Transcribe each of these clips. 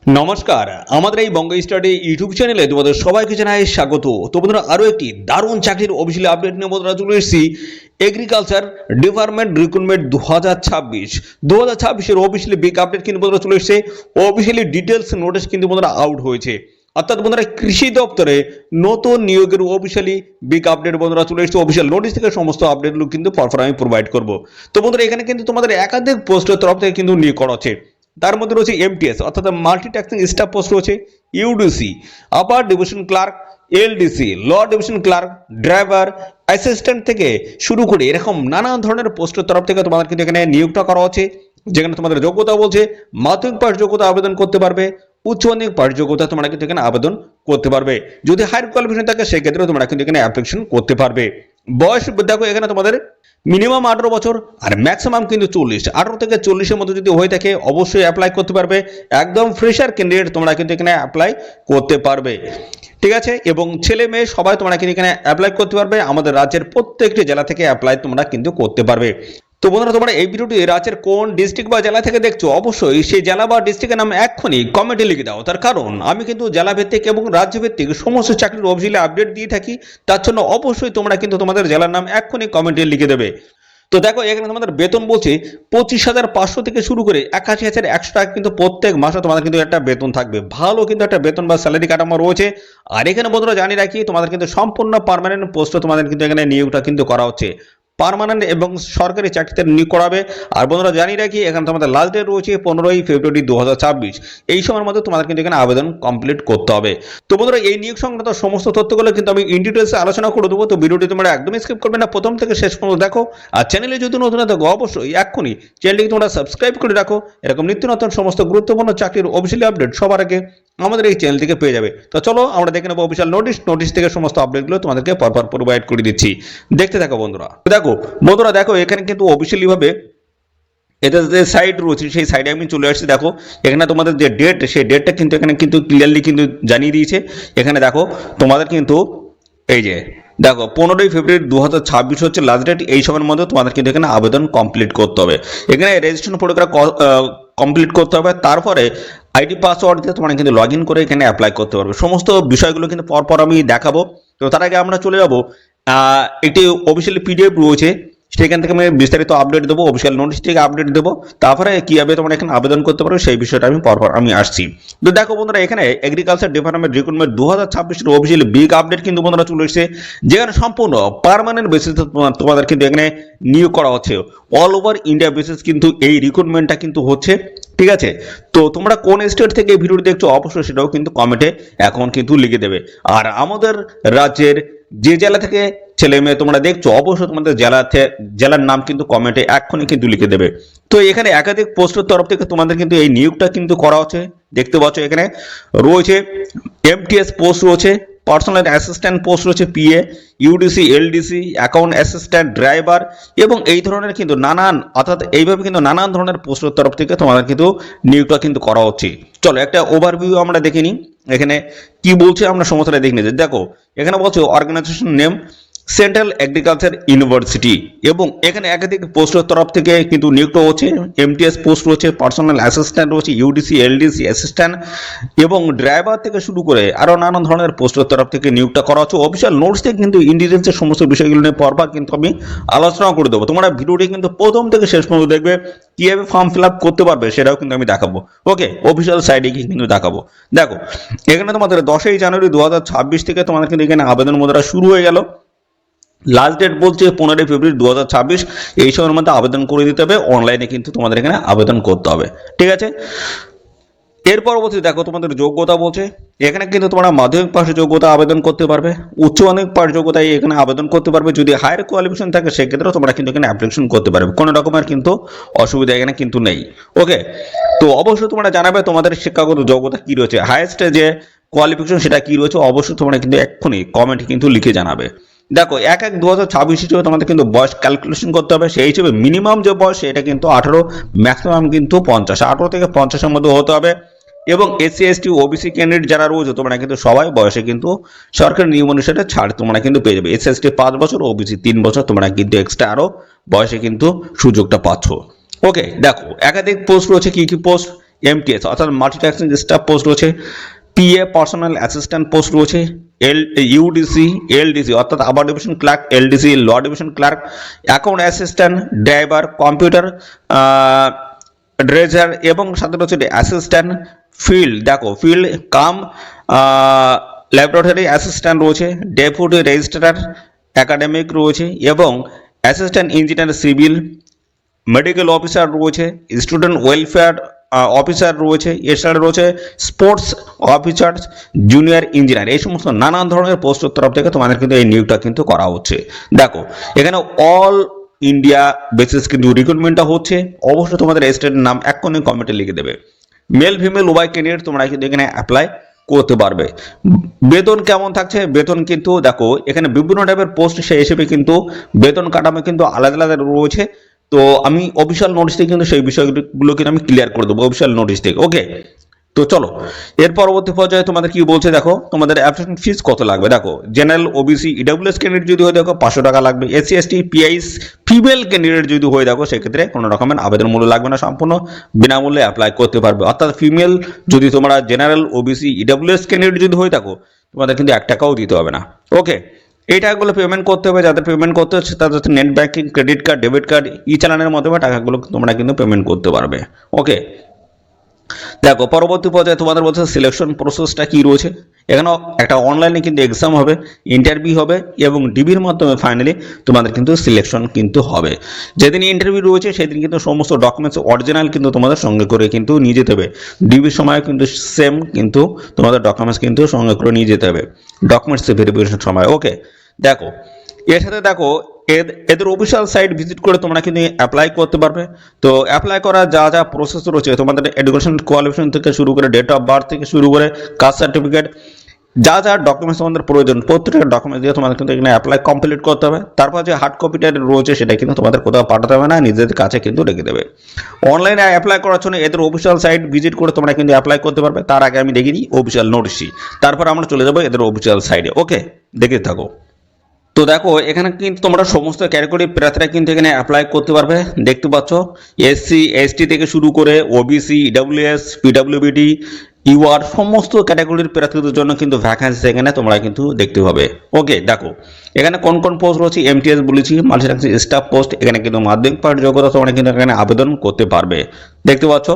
নমস্কার, আমাদের এই বঙ্গ স্টাডি ইউটিউব চ্যানেলে তোমাদের সবাইকে জানাই স্বাগত। তো বন্ধুরা, আরও একটি দারুণ চাকরির অফিসিয়াল আপডেট নিয়ে বন্ধুরা চলে এসেছি। এগ্রিকালচার ডিপার্টমেন্ট রিক্রুটমেন্ট 2026 এর অফিসিয়ালি বিগ আপডেট কিন্তু বন্ধুরা চলে এসেছে। অফিসিয়ালি ডিটেলস নোটিশ কিন্তু বন্ধুরা আউট হয়েছে, অর্থাৎ বন্ধুরা কৃষি দপ্তরে নতুন নিয়োগের অফিসিয়ালি বিগ আপডেট বন্ধুরা চলে এসেছে। অফিসিয়াল নোটিশ থেকে সমস্ত আপডেটগুলো কিন্তু পরপর আমি প্রোভাইড করব। তো বন্ধুরা, এখানে কিন্তু তোমাদের একাধিক পোস্টের তরফ থেকে কিন্তু নিয়োগ করা হচ্ছে। তার মধ্যে রয়েছে এমটিএস অর্থাৎ মাল্টিটাস্কিং স্টাফ পোস্ট রয়েছে, UDC, upper division clerk, LDC, lower division clerk, driver, assistant থেকে শুরু করে এরকম নানান ধরনের পোস্টের তরফ থেকে তোমাদের কিন্তু এখানে নিয়োগটা করা হচ্ছে। যেখানে তোমাদের যোগ্যতা বলছে মাধ্যমিক পাস যোগ্যতা আবেদন করতে পারবে, উচ্চ মাধ্যমিক পাস যোগ্যতা তোমরা কিন্তু এখানে আবেদন করতে পারবে। যদি হায়ার কোয়ালিফিকেশন থাকে সেক্ষেত্রে তোমরা কিন্তু এখানে অ্যাপ্লিকেশন করতে পারবে। বয়স দেখো এখানে তোমাদের মিনিমাম 18 বছর আর ম্যাক্সিমাম কিন্তু 40, 18 থেকে 40-এর মধ্যে যদি হয়ে থাকে অবশ্যই অ্যাপ্লাই করতে পারবে। একদম ফ্রেশার ক্যান্ডিডেট তোমরা কিন্তু এখানে অ্যাপ্লাই করতে পারবে, ঠিক আছে। এবং ছেলে মেয়ে সবাই তোমরা কিন্তু এখানে অ্যাপ্লাই করতে পারবে। আমাদের রাজ্যের প্রত্যেকটি জেলা থেকে অ্যাপ্লাই তোমরা কিন্তু করতে পারবে। তো বন্ধুরা, তোমরা এই ভিডিওটি রাজ্যের কোন ডিস্ট্রিক্ট বা জেলা থেকে দেখছো অবশ্যই সেই জেলা বা ডিস্ট্রিক্টের নাম এক্ষুনি কমেন্টে লিখে দাও। তার কারণ আমি কিন্তু জেলা ভিত্তিক এবং রাজ্য ভিত্তিক সমস্ত চাকরির অফিসিয়ালি আপডেট দিয়ে থাকি। তার জন্য অবশ্যই তোমরা কিন্তু তোমাদের জেলার নাম এক্ষুনি কমেন্টে লিখে দেবে। তো দেখো এখানে তোমাদের বেতন বলছে 25,500 থেকে শুরু করে 81,100 টাকা কিন্তু প্রত্যেক মাসে তোমাদের কিন্তু একটা বেতন থাকবে। ভালো কিন্তু একটা বেতন বা স্যালারি কাঠামো রয়েছে। আর এখানে বন্ধুরা জানিয়ে রাখি, তোমাদের কিন্তু সম্পূর্ণ পার্মানেন্ট পোস্টে তোমাদের কিন্তু এখানে নিয়োগটা কিন্তু করা হচ্ছে। পার্মানেন্ট এবং সরকারি চাকরিতে নিয়োগ করাবে। আর বন্ধুরা জানিয়ে রাখি, এখানে তোমাদের লাস্ট ডেট রয়েছে 15ই ফেব্রুয়ারি 2026। এই সময়ের মধ্যে তোমাদের কিন্তু এখানে আবেদন কমপ্লিট করতে হবে। তো বন্ধুরা, এই নিয়োগ সংক্রান্ত সমস্ত তথ্যগুলো কিন্তু আমি ইন ডিটেলসে আলোচনা করে দেবো। তো ভিডিওটি তোমরা একদমই স্কিপ করবে না, প্রথম থেকে শেষ পর্যন্ত দেখো। আর চ্যানেলে যদি নতুন থাকো অবশ্যই এক্ষুনি চ্যানেলটিকে তোমরা সাবস্ক্রাইব করে রাখো। এরকম নিত্য নতুন সমস্ত গুরুত্বপূর্ণ চাকরির অফিসিয়ালি আপডেট সবার আগে আমাদের এই চ্যানেল থেকে পেয়ে যাবে। তো চলো আমরা দেখে নেবো অফিসিয়াল নোটিশ থেকে সমস্ত আপডেটগুলো তোমাদেরকে পরপর প্রোভাইড করে দিচ্ছি। দেখতে থাকো বন্ধুরা। দেখো এখানে কিন্তু অফিসিয়ালি ভাবে এটা যে সাইট রয়েছে সেই সাইডে আমি চলে আসছি। দেখো এখানে তোমাদের যে ডেট, সেই ডেটটা কিন্তু এখানে কিন্তু ক্লিয়ারলি কিন্তু জানিয়ে দিয়েছে। এখানে দেখো তোমাদের কিন্তু এই যে দেখো 15ই ফেব্রুয়ারি 2026 হচ্ছে লাস্ট ডেট। এই সময়ের মধ্যে তোমাদের কিন্তু এখানে আবেদন কমপ্লিট করতে হবে। এখানে রেজিস্ট্রেশন প্রক্রিয়া কমপ্লিট করতে হবে। তারপরে আইডি পাসওয়ার্ড দিয়ে তোমরা কিন্তু লগ ইন করে এখানে অ্যাপ্লাই করতে পারবে। সমস্ত বিষয়গুলো কিন্তু পরপর আমি দেখাবো। তো তার আগে আমরা চলে যাবো, একটি অফিসিয়ালি পিডিএফ রয়েছে, সেখান থেকে আমি বিস্তারিত আপডেট দেবো, অফিসিয়াল নোটিশ থেকে আপডেট দেবো। তারপরে কীভাবে তোমরা এখানে আবেদন করতে পারো সেই বিষয়টা আমি পরপর আমি আসছি। তো দেখো বন্ধুরা, এখানে এগ্রিকালচার ডিপার্টমেন্ট রিক্রুটমেন্ট 2026-এর অফিসিয়ালি বিগ আপডেট কিন্তু বন্ধুরা চলে এসেছে। যেখানে সম্পূর্ণ পার্মানেন্ট বেসিসে তোমাদের কিন্তু এখানে নিয়োগ করা হচ্ছে। অল ওভার ইন্ডিয়া বেসিস কিন্তু এই রিক্রুটমেন্টটা কিন্তু হচ্ছে, ঠিক আছে। তো তোমরা কোন স্টেট থেকে এই ভিডিওটি দেখছো অবশ্যই সেটাও কিন্তু কমেন্টে এখন কিন্তু লিখে দেবে। আর আমাদের রাজ্যের যে জেলা থেকে ছেলে মেয়ে তোমরা দেখছো অবশ্যই তোমাদের জেলার নাম কিন্তু কমেন্টে এক্ষুনি কিন্তু লিখে দেবে। তো এখানে একাধিক পোস্টের তরফ থেকে তোমাদের কিন্তু এই নিয়োগটা কিন্তু করা হচ্ছে। দেখতে পাচ্ছ এখানে রয়েছে এমটিএস পোস্ট রয়েছে, পার্সোনাল অ্যাসিস্ট্যান্ট পোস্ট রয়েছে, PA, UDC, LDC, account assistant, driver এবং এই ধরনের কিন্তু নানান, অর্থাৎ এইভাবে কিন্তু নানান ধরনের পোস্টের তরফ থেকে তোমাদের কিন্তু নিয়োগটা কিন্তু করা হচ্ছে। চলো একটা ওভারভিউ আমরা দেখে নিই এখানে কি বলছে, আমরা সমস্যাটা দেখে নিই। দেখো এখানে বলছে organisation name Central Agriculture University, এবং এখানে একাধিক পোস্টের তরফ থেকে কিন্তু নিয়োগ হচ্ছে। এমটিএস পোস্ট রয়েছে, পার্সোনাল অ্যাসিস্ট্যান্ট রয়েছে, ইউডিসি, এলডিসি, অ্যাসিস্ট্যান্ট এবং ড্রাইভার থেকে শুরু করে আরও নানান ধরনের পোস্টের তরফ থেকে নিয়োগটা করা হচ্ছে। অফিসিয়াল নোটস থেকে কিন্তু ইন ডিটেলসের সমস্ত বিষয়গুলো নিয়ে পরপর কিন্তু আমি আলোচনা করে দেবো। তোমরা ভিডিওটি কিন্তু প্রথম থেকে শেষ পর্যন্ত দেখবে, কীভাবে ফর্ম ফিল আপ করতে পারবে সেটাও কিন্তু আমি দেখাবো। ওকে, অফিসিয়াল সাইডে গিয়ে কিন্তু দেখাবো। দেখো এখানে তোমাদের 10ই জানুয়ারি 2026 থেকে তোমাদের কিন্তু এখানে আবেদন মুদ্রা শুরু হয়ে গেল। লাস্ট ডেট বলছে 15ই ফেব্রুয়ারি 2026। এই সময়ের মধ্যে আবেদন করে দিতে হবে। অনলাইনে কিন্তু তোমাদের এখানে আবেদন করতে হবে, ঠিক আছে। এর পরবর্তী দেখো তোমাদের যোগ্যতা বলছে, এখানে কিন্তু তোমরা মাধ্যমিক পাশে যোগ্যতা আবেদন করতে পারবে, উচ্চ মাধ্যমিক পাশ যোগ্যতায় এখানে আবেদন করতে পারবে। যদি হায়ার কোয়ালিফিকেশন থাকে সেক্ষেত্রে তোমরা কিন্তু এখানে অ্যাপ্লিকেশন করতে পারবে। কোনো রকমের কিন্তু অসুবিধা এখানে কিন্তু নেই। ওকে, তো অবশ্যই তোমরা জানাবে তোমাদের শিক্ষাগত যোগ্যতা কি রয়েছে, হায়েস্ট যে কোয়ালিফিকেশন সেটা কি রয়েছে, অবশ্যই তোমরা কিন্তু এক্ষুনি কমেন্টে কিন্তু লিখে জানাবে। দেখো 1/1/2026 হিসেবে তোমাদের কিন্তু বয়স ক্যালকুলেশন করতে হবে। সেই হিসেবে মিনিমাম যে বয়স এটা কিন্তু 18, ম্যাক্সিমাম কিন্তু 50, 18 থেকে 50-এর মধ্যে হতে হবে। এবং এসসি এসটি ওবিসি ক্যান্ডিডেট যারা রয়েছে তোমরা কিন্তু সবাই বয়সে কিন্তু সরকারি নিয়ম অনুসারে ছাড় তোমরা কিন্তু পেয়ে যাবে। এসসি এসটি 5 বছর, ওবিসি 3 বছর, তোমরা কিন্তু এক্সট্রা আরও বয়সে কিন্তু সুযোগটা পাচ্ছ। ওকে, দেখো একাধিক পোস্ট রয়েছে। কি কি পোস্ট MTS অর্থাৎ মাল্টিটাস্কিং স্টাফ পোস্ট রয়েছে, PA পার্সোনাল অ্যাসিস্ট্যান্ট পোস্ট রয়েছে, UDC LDC অর্থাৎ upper division clerk, LDC lower division clerk, account assistant, driver, computer ড্রেজার এবং সাথে রয়েছে অ্যাসিস্ট্যান্ট ফিল্ড, দেখো ফিল্ড কাম ল্যাবরেটরি অ্যাসিস্ট্যান্ট রয়েছে, ডেপুটি রেজিস্ট্রার একাডেমিক রয়েছে এবং assistant engineer civil, medical officer রয়েছে, স্টুডেন্ট ওয়েলফেয়ার অফিসার রয়েছে, এছাড়া রয়েছে স্পোর্টস অফিসার, জুনিয়র ইঞ্জিনিয়ার। এই সমস্ত নানান ধরনের পোস্টের তরফ থেকে তোমাদের কিন্তু এই নিয়োগটা কিন্তু করা হচ্ছে। দেখো এখানে অল ইন্ডিয়া বেসিস কিন্তু রিক্রুটমেন্টটা হচ্ছে। অবশ্যই তোমাদের স্টেটের নাম এক্ষুনি কমেন্টে লিখে দেবে। মেল ফিমেল উভয় ক্যান্ডিডেট তোমরা কিন্তু এখানে অ্যাপ্লাই করতে পারবে। বেতন কেমন থাকছে? বেতন কিন্তু দেখো এখানে বিভিন্ন টাইপের পোস্ট সেই হিসেবে কিন্তু বেতন কাঠামো কিন্তু আলাদা আলাদা রয়েছে। তো আমি অফিসিয়াল নোটিশ থেকে কিন্তু সেই বিষয়গুলো কিন্তু আমি ক্লিয়ার করে দেবো অফিসিয়াল নোটিশ থেকে। ওকে, তো চলো এর পরবর্তী পর্যায়ে তোমাদের কি বলছে দেখো, তোমাদের অ্যাপ্লিকেশন ফিস কত লাগবে। দেখো জেনারেল ওবিসি ইডব্লিউএস ক্যান্ডিডেট যদি হয় দেখো 500 টাকা লাগবে। এসসি এসটি পিআইস ফিমেল ক্যান্ডিডেট যদি হয় দেখো সেক্ষেত্রে কোনো রকমের আবেদন মূল্য লাগবে না, সম্পূর্ণ বিনামূল্যে অ্যাপ্লাই করতে পারবে। অর্থাৎ ফিমেল যদি তোমরা জেনারেল ওবিসি ইডব্লিউএস ক্যান্ডিডেট যদি হয়ে থাকো তোমাদের কিন্তু 1 টাকাও দিতে হবে না। ওকে, এই টাকাগুলো পেমেন্ট করতে হবে। যাদের পেমেন্ট করতে হচ্ছে তাদের net banking, credit card, debit card, চালানের মাধ্যমে টাকাগুলো তোমরা কিন্তু পেমেন্ট করতে পারবে। ওকে, দেখো পরবর্তী পর্যায়ে তোমাদের বলছে সিলেকশন প্রসেসটা কি রয়েছে। এখানেও একটা অনলাইনে কিন্তু এক্সাম হবে, ইন্টারভিউ হবে এবং ডিবির মাধ্যমে ফাইনালি তোমাদের কিন্তু সিলেকশন কিন্তু হবে। যেদিন ইন্টারভিউ রয়েছে সেদিন কিন্তু সমস্ত ডকুমেন্টস অরিজিনাল কিন্তু তোমাদের সঙ্গে করে কিন্তু নিয়ে যেতে হবে। ডিবির সময় কিন্তু সেম কিন্তু তোমাদের ডকুমেন্টস কিন্তু সঙ্গে করে নিয়ে যেতে হবে ডকুমেন্টস ভেরিফিকেশন সময়। ওকে, দেখো এর সাথে দেখো এদের অফিসিয়াল সাইট ভিজিট করে তোমরা কিন্তু অ্যাপ্লাই করতে পারবে। তো অ্যাপ্লাই করার যা যা প্রসেস রয়েছে তোমাদের এডুকেশন কোয়ালিফিকেশন থেকে শুরু করে ডেট অফ বার্থ থেকে শুরু করে কাস্ট সার্টিফিকেট, যা যা ডকুমেন্টস তোমাদের প্রয়োজন প্রত্যেকটা ডকুমেন্টস দিয়ে তোমাদের কিন্তু এখানে অ্যাপ্লাই কমপ্লিট করতে হবে। তারপর যে হার্ড কপিটা রয়েছে সেটা কিন্তু তোমাদের কোথাও পাঠাতে হবে না, নিজেদের কাছে কিন্তু রেখে দেবে। অনলাইনে অ্যাপ্লাই করার জন্য এদের অফিসিয়াল সাইট ভিজিট করে তোমরা কিন্তু অ্যাপ্লাই করতে পারবে। তার আগে আমি দেখিয়ে দিই অফিসিয়াল নোটিশই, তারপর আমরা চলে যাবো এদের অফিসিয়াল সাইটে। ওকে, দেখে থাকো। তো দেখো এখানে কিন্তু তোমরা সমস্ত ক্যাটাগরির প্রার্থীরা কিন্তু এখানে অ্যাপ্লাই করতে পারবে। দেখতে পাচ্ছ এসসি এসটি থেকে শুরু করে ওবিসি, ইডব্লিউএস, পিডব্লিউবিডি, ইউআর সমস্ত ক্যাটাগরির প্রার্থীদের জন্য কিন্তু ভ্যাকেন্সি এখানে তোমরা কিন্তু দেখতে পাবে। ওকে, দেখো এখানে কোন কোন পোস্ট রয়েছে, MTS বলেছি মাল্টিটাস্কিং স্টাফ পোস্ট, এখানে কিন্তু মাধ্যমিক পাস যোগ্যতা তোমরা কিন্তু এখানে আবেদন করতে পারবে, দেখতে পাচ্ছ।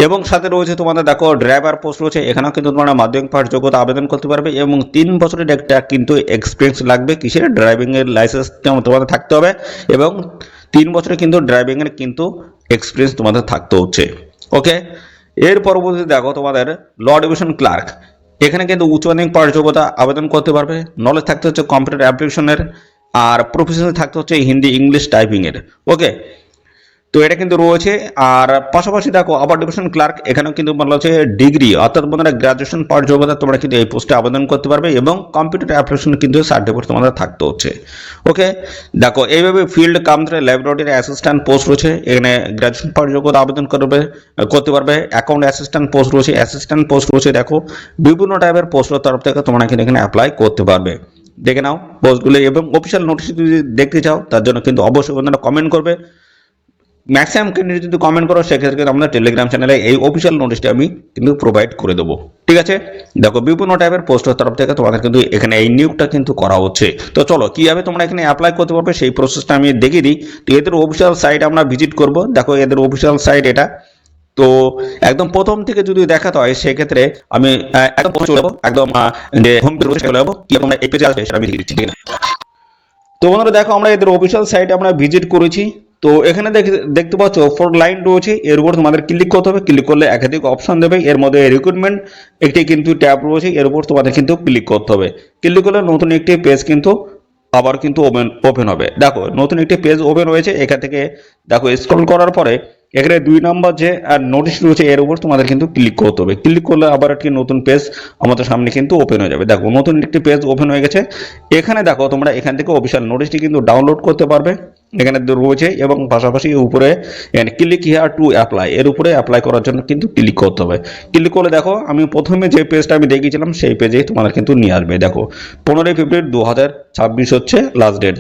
এবং সাথে রয়েছে তোমাদের দেখো ড্রাইভার পোস্ট রয়েছে, এখানেও কিন্তু তোমরা মাধ্যমিক পাস যোগ্যতা আবেদন করতে পারবে এবং 3 বছরের একটা কিন্তু এক্সপিরিয়েন্স লাগবে। কিসের? ড্রাইভিং এর লাইসেন্স তোমাদের থাকতে হবে এবং 3 বছরের কিন্তু ড্রাইভিং এর কিন্তু এক্সপিরিয়েন্স তোমাদের থাকতে হচ্ছে। ওকে, এর পরবর্তীতে দেখো তোমাদের ল ডিভিশন ক্লার্ক, এখানে কিন্তু উচ্চ মাধ্যমিক পাস যোগ্যতা আবেদন করতে পারবে। নলেজ থাকতে হচ্ছে কম্পিউটার অ্যাপ্লিকেশনের, আর প্রফেশনাল থাকতে হচ্ছে হিন্দি ইংলিশ টাইপিং এর। ওকে, তো এটা কিন্তু রয়েছে। আর পাশাপাশি দেখো আবার ডিভিশন ক্লার্ক, এখানেও কিন্তু বলা হচ্ছে ডিগ্রি অর্থাৎ তোমরা গ্রাজুয়েশন পাস যোগ্যতা তোমরা কিন্তু এই পোস্টে আবেদন করতে পারবে এবং কম্পিউটার অ্যাপ্লিকেশন কিন্তু সার্টিফিকেট তোমাদের থাকতে হচ্ছে। ওকে, দেখো এইভাবে ফিল্ড কামরে ল্যাবরেটরি অ্যাসিস্ট্যান্ট পোস্ট রয়েছে, এখানে গ্রাজুয়েশন পাস যোগ্যতা আবেদন করতে পারবে। অ্যাকাউন্ট অ্যাসিস্ট্যান্ট পোস্ট রয়েছে, অ্যাসিস্ট্যান্ট পোস্ট রয়েছে। দেখো বিভিন্ন টাইপের পোস্টের তরফ থেকে তোমরা কিন্তু এখানে অ্যাপ্লাই করতে পারবে। দেখে নাও পোস্টগুলো এবং অফিসিয়াল নোটিশ যদি দেখতে চাও তার জন্য কিন্তু অবশ্যই তোমরা কমেন্ট করবে। ম্যাক্সিমাম ক্যান্ডিডেট যদি কমেন্ট করো সেক্ষেত্রে আমাদের টেলিগ্রাম চ্যানেলে এই অফিসিয়াল নোটিশটা আমি কিন্তু প্রোভাইড করে দেবো, ঠিক আছে। দেখো বিভিন্ন টাইপের পোস্টের তরফ থেকে তোমাদের কিন্তু এখানে এই নিয়োগটা কিন্তু করা হচ্ছে। তো চলো কিভাবে তোমরা এখানে অ্যাপ্লাই করতে পারবে সেই প্রসেসটা আমি দেখিয়ে দিই। তো এদের অফিসিয়াল সাইট আমরা ভিজিট করব। দেখো এদের অফিসিয়াল সাইট এটা। তো একদম প্রথম থেকে যদি দেখাতে হয় সেক্ষেত্রে আমি একদম চলে যাবো, একদম যে হোম পেজে চলে যাবো, কি তোমরা এই পেজে আসবে সেটা আমি দেখিয়ে দিচ্ছি, ঠিক আছে। তো বন্ধুরা দেখো আমরা এদের অফিসিয়াল সাইটে আমরা ভিজিট করেছি। তো এখানে দেখতে পাচ্ছ 4 লাইন রয়েছে, এর উপর তোমাদের ক্লিক করতে হবে। ক্লিক করলে একাধিক অপশন দেবে, এর মধ্যে রিক্রুটমেন্ট একটি কিন্তু ট্যাব রয়েছে, এর উপর তোমাদের কিন্তু ক্লিক করতে হবে। ক্লিক করলে নতুন একটি পেজ কিন্তু আবার কিন্তু ওপেন হবে। দেখো নতুন একটি পেজ ওপেন হয়েছে। এখান থেকে দেখো স্ক্রল করার পরে এখানে 2 নম্বর যে নোটিশ রয়েছে এর উপর তোমাদের কিন্তু ক্লিক করতে হবে। ক্লিক করলে আবার একটি নতুন পেজ আমাদের সামনে কিন্তু ওপেন হয়ে যাবে। দেখো নতুন একটি পেজ ওপেন হয়ে গেছে। এখানে দেখো তোমরা এখান থেকে অফিসিয়াল নোটিশটি কিন্তু ডাউনলোড করতে পারবে। এখানে রয়েছে এবং পাশাপাশি উপরে এখানে ক্লিক হিয়ার টু অ্যাপ্লাই, এর উপরে অ্যাপ্লাই করার জন্য কিন্তু ক্লিক করতে হবে। ক্লিক করলে দেখো আমি প্রথমে যে পেজটা আমি দেখিয়েছিলাম সেই পেজে তোমাদের কিন্তু নিয়ে আসবে। দেখো 15 ফেব্রুয়ারি 2026 হচ্ছে লাস্ট ডেট।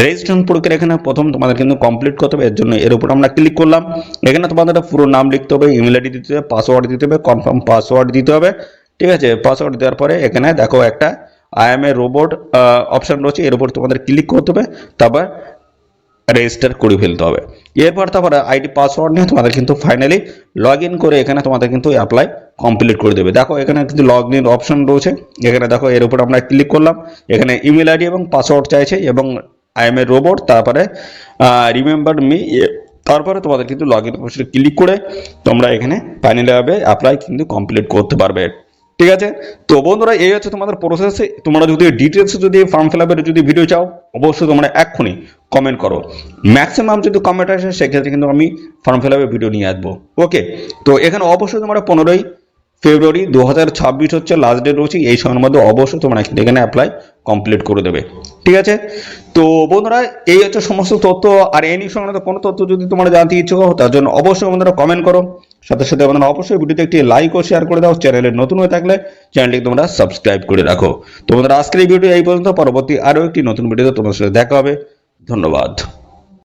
রেজিস্ট্রেশন প্রক্রিয়া এখানে প্রথম তোমাদের কিন্তু কমপ্লিট করতে হবে, এর জন্য এর উপর আমরা ক্লিক করলাম। এখানে তোমাদের পুরো নাম লিখতে হবে, ইমেল আইডি দিতে হবে, পাসওয়ার্ড দিতে হবে, কনফার্ম পাসওয়ার্ড দিতে হবে। ঠিক আছে, পাসওয়ার্ড দেওয়ার পরে এখানে দেখো একটা I M A robot option রয়েছে, এর উপর তোমাদের ক্লিক করতে হবে, তারপর রেজিস্টার করে ফেলতে হবে। এরপর তারপরে আইডি পাসওয়ার্ড নিয়ে তোমাদের কিন্তু ফাইনালি লগ ইন করে এখানে তোমাদের কিন্তু অ্যাপ্লাই কমপ্লিট করে দেবে। দেখো এখানে কিন্তু লগ ইন অপশন রয়েছে, এখানে দেখো এর উপর আমরা ক্লিক করলাম। এখানে ইমেল আইডি এবং পাসওয়ার্ড চাইছে এবং আই এম এ রোবট, তারপরে রিমেম্বার মি, তারপরে তোমাদের কিন্তু লগ ইন অপশনে ক্লিক করে তোমরা এখানে ফাইনালি ভাবে অ্যাপ্লাই কিন্তু কমপ্লিট করতে পারবে। ঠিক আছে, তো বন্ধুরা এই হচ্ছে তোমাদের প্রসেস। তোমরা যদি ডিটেলস যদি ফর্ম ফিল আপের যদি ভিডিও চাও অবশ্যই তোমরা এক্ষুনি কমেন্ট করো। ম্যাক্সিমাম যদি কমেন্ট আসে সেক্ষেত্রে কিন্তু আমি ফর্ম ফিল আপের ভিডিও নিয়ে আসবো। ওকে, তো এখানে অবশ্যই তোমরা 15 ফেব্রুয়ারি 2026 হচ্ছে লাস্ট ডেট রয়েছে, এই সময়ের মধ্যে অবশ্যই তোমরা এখানে অ্যাপ্লাই কমপ্লিট করে দেবে। ঠিক আছে, তো বন্ধুরা এই হচ্ছে সমস্ত তথ্য। আর এই নিয়ে সংক্রান্ত কোনো তথ্য যদি তোমরা জানতে ইচ্ছুক হও তার জন্য অবশ্যই বন্ধুরা কমেন্ট করো। সাথে সাথে বন্ধুরা অবশ্যই ভিডিওতে একটি লাইক ও শেয়ার করে দাও। চ্যানেলে নতুন হয়ে থাকলে চ্যানেলটিকে তোমরা সাবস্ক্রাইব করে রাখো। তো বন্ধুরা আজকের এই ভিডিও এই পর্যন্ত, পরবর্তী আরও একটি নতুন ভিডিওতে তোমার সাথে দেখা হবে। ধন্যবাদ।